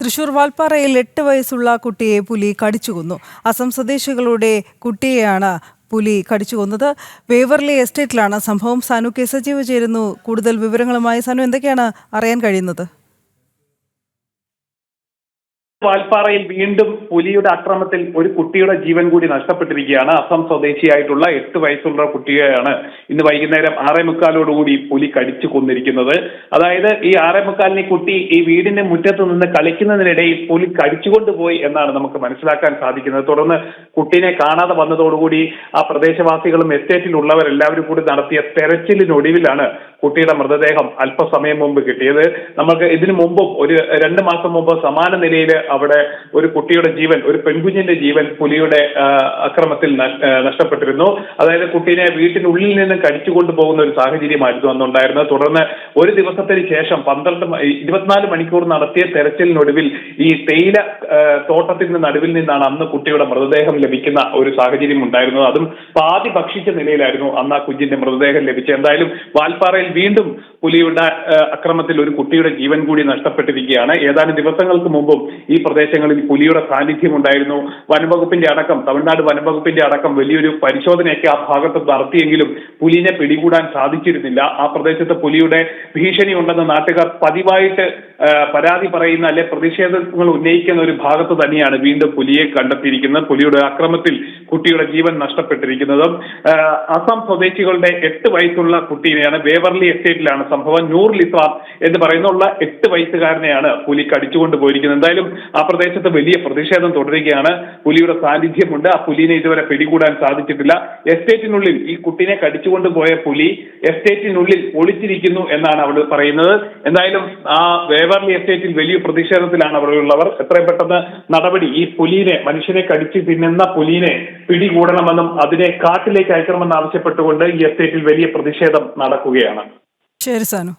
തൃശൂർ വാൽപ്പാറയിൽ 8 വയസ്സുള്ള കുട്ടിയെ പുലി കടിച്ചുകൊന്നു. അസം സ്വദേശികളുടെ കുട്ടിയെയാണ് പുലി കടിച്ചുകൊന്നത്. വേവർലി എസ്റ്റേറ്റിലാണ് സംഭവം. സാനു കെ സജീവ് ചേരുന്നു കൂടുതൽ വിവരങ്ങളുമായി. സാനു, എന്തൊക്കെയാണ് അറിയാൻ കഴിയുന്നത്? വാൽപ്പാറയിൽ വീണ്ടും പുലിയുടെ ആക്രമണത്തിൽ ഒരു കുട്ടിയുടെ ജീവൻ കൂടി നഷ്ടപ്പെട്ടിരിക്കുകയാണ്. അസം സ്വദേശിയായിട്ടുള്ള 8 വയസ്സുള്ള കുട്ടിയെയാണ് ഇന്ന് വൈകുന്നേരം 6:45 പുലി കടിച്ചു കൊന്നിരിക്കുന്നത്. അതായത് ഈ 6:45 കുട്ടി ഈ വീടിന്റെ മുറ്റത്ത് നിന്ന് കളിക്കുന്നതിനിടയിൽ പുലി കടിച്ചുകൊണ്ടുപോയി എന്നാണ് നമുക്ക് മനസ്സിലാക്കാൻ സാധിക്കുന്നത്. തുടർന്ന് കുട്ടീനെ കാണാതെ വന്നതോടുകൂടി ആ പ്രദേശവാസികളും എസ്റ്റേറ്റിലുള്ളവരെല്ലാവരും കൂടി നടത്തിയ തെരച്ചിലിനൊടുവിലാണ് കുട്ടിയുടെ മൃതദേഹം അല്പസമയം മുമ്പ് കിട്ടിയത്. നമുക്ക് ഇതിനു മുമ്പും ഒരു 2 മാസം മുമ്പ് സമാന നിലയിൽ അവിടെ ഒരു കുട്ടിയുടെ ജീവൻ, ഒരു പെൺകുഞ്ഞിന്റെ ജീവൻ പുലിയുടെ അക്രമത്തിൽ നഷ്ടപ്പെട്ടിരുന്നു. അതായത് കുട്ടീനെ വീട്ടിനുള്ളിൽ നിന്ന് കടിച്ചുകൊണ്ടു പോകുന്ന ഒരു സാഹചര്യമായിരുന്നു അന്നുണ്ടായിരുന്നത്. തുടർന്ന് ഒരു ദിവസത്തിന് ശേഷം 24 മണിക്കൂർ നടത്തിയ തെരച്ചിലിനൊടുവിൽ ഈ തേയില തോട്ടത്തിന്റെ നടുവിൽ നിന്നാണ് അന്ന് കുട്ടിയുടെ മൃതദേഹം ലഭിക്കുന്ന ഒരു സാഹചര്യം ഉണ്ടായിരുന്നത്. അതും പാതി ഭക്ഷിച്ച നിലയിലായിരുന്നു അന്ന് ആ കുഞ്ഞിന്റെ മൃതദേഹം ലഭിച്ചത്. എന്തായാലും വാൽപ്പാറയിൽ വീണ്ടും പുലിയുടെ അക്രമത്തിൽ ഒരു കുട്ടിയുടെ ജീവൻ കൂടി നഷ്ടപ്പെട്ടിരിക്കുകയാണ്. ഏതാനും ദിവസങ്ങൾക്ക് മുമ്പും ഈ പ്രദേശങ്ങളിൽ പുലിയുടെ സാന്നിധ്യം ഉണ്ടായിരുന്നു. വനംവകുപ്പിന്റെ അടക്കം, തമിഴ്നാട് വനംവകുപ്പിന്റെ അടക്കം വലിയൊരു പരിശോധനയൊക്കെ ആ ഭാഗത്ത് നടത്തിയെങ്കിലും പുലിനെ പിടികൂടാൻ സാധിച്ചിരുന്നില്ല. ആ പ്രദേശത്ത് പുലിയുടെ ഭീഷണി ഉണ്ടെന്ന് നാട്ടുകാർ പതിവായിട്ട് പരാതി പറയുന്ന അല്ലെ പ്രതിഷേധങ്ങൾ ഉന്നയിക്കുന്ന ഒരു ഭാഗത്ത് തന്നെയാണ് വീണ്ടും പുലിയെ കണ്ടെത്തിയിരിക്കുന്നത്. പുലിയുടെ അക്രമത്തിൽ കുട്ടിയുടെ ജീവൻ നഷ്ടപ്പെട്ടിരിക്കുന്നതും അസം സ്വദേശികളുടെ 8 വയസ്സുള്ള കുട്ടീനെയാണ്. വേവർലി എസ്റ്റേറ്റിലാണ് സംഭവം. നൂറുൽ ഇസ്ലാം എന്ന് പറയുന്നുള്ള 8 വയസ്സുകാരനെയാണ് പുലി കടിച്ചുകൊണ്ട് പോയിരിക്കുന്നത്. എന്തായാലും ആ പ്രദേശത്ത് വലിയ പ്രതിഷേധം തുടരുകയാണ്. പുലിയുടെ സാന്നിധ്യമുണ്ട്. ആ പുലിനെ ഇതുവരെ പിടികൂടാൻ സാധിച്ചിട്ടില്ല. എസ്റ്റേറ്റിനുള്ളിൽ ഈ കുട്ടിനെ കടിച്ചുകൊണ്ട് പോയ പുലി എസ്റ്റേറ്റിനുള്ളിൽ ഒളിച്ചിരിക്കുന്നു എന്നാണ് അവർ പറയുന്നത്. എന്തായാലും ആ വേവർലി എസ്റ്റേറ്റിൽ വലിയ പ്രതിഷേധത്തിലാണ് അവിടെയുള്ളവർ. എത്രയും പെട്ടെന്ന് നടപടി, ഈ പുലിനെ, മനുഷ്യനെ കടിച്ച് തിന്നുന്ന പുലിനെ പിടികൂടണമെന്നും അതിനെ കാട്ടിലേക്ക് അയക്കണമെന്ന് ആവശ്യപ്പെട്ടുകൊണ്ട് ഈ എസ്റ്റേറ്റിൽ വലിയ പ്രതിഷേധം നടക്കുകയാണ്. ശരി സാനു.